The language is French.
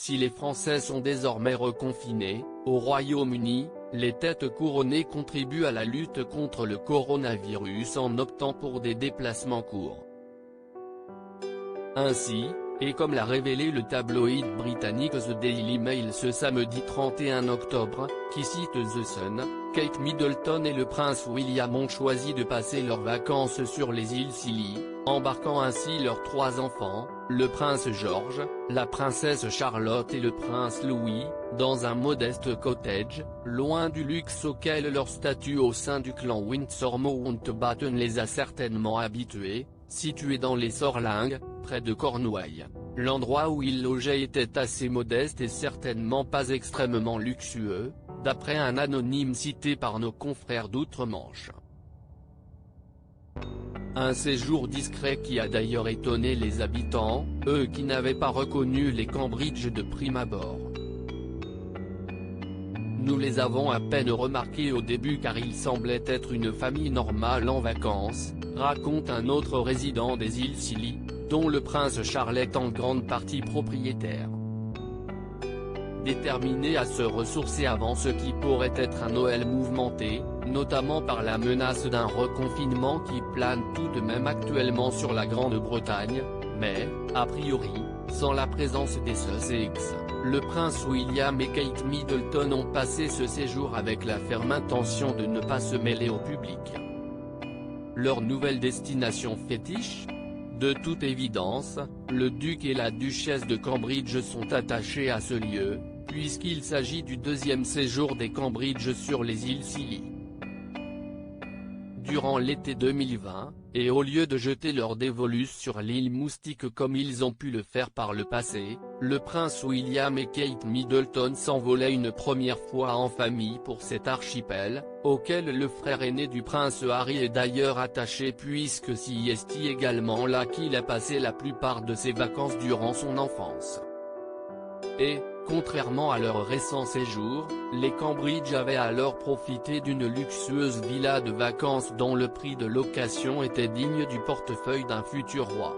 Si les Français sont désormais reconfinés, au Royaume-Uni, les têtes couronnées contribuent à la lutte contre le coronavirus en optant pour des déplacements courts. Ainsi, et comme l'a révélé le tabloïd britannique The Daily Mail ce samedi 31 octobre, qui cite The Sun, Kate Middleton et le prince William ont choisi de passer leurs vacances sur les îles Scilly, embarquant ainsi leurs 3 enfants, le prince George, la princesse Charlotte et le prince Louis, dans un modeste cottage, loin du luxe auquel leur statut au sein du clan Windsor Mountbatten les a certainement habitués, situé dans les Sorlingues, près de Cornouailles. L'endroit où ils logeaient était assez modeste et certainement pas extrêmement luxueux, d'après un anonyme cité par nos confrères d'outre-Manche. Un séjour discret qui a d'ailleurs étonné les habitants, eux qui n'avaient pas reconnu les Cambridge de prime abord. Nous les avons à peine remarqués au début car ils semblaient être une famille normale en vacances, raconte un autre résident des îles Scilly, dont le prince Charles est en grande partie propriétaire. Déterminés à se ressourcer avant ce qui pourrait être un Noël mouvementé, notamment par la menace d'un reconfinement qui plane tout de même actuellement sur la Grande-Bretagne, mais, a priori, sans la présence des Sussex, le prince William et Kate Middleton ont passé ce séjour avec la ferme intention de ne pas se mêler au public. Leur nouvelle destination fétiche ? De toute évidence, le duc et la duchesse de Cambridge sont attachés à ce lieu, puisqu'il s'agit du 2e séjour des Cambridge sur les îles Scilly. Durant l'été 2020, et au lieu de jeter leur dévolus sur l'île Moustique comme ils ont pu le faire par le passé, le prince William et Kate Middleton s'envolaient une première fois en famille pour cet archipel, auquel le frère aîné du prince Harry est d'ailleurs attaché puisque c'est également là qu'il a passé la plupart de ses vacances durant son enfance. Et, contrairement à leur récent séjour, les Cambridge avaient alors profité d'une luxueuse villa de vacances dont le prix de location était digne du portefeuille d'un futur roi.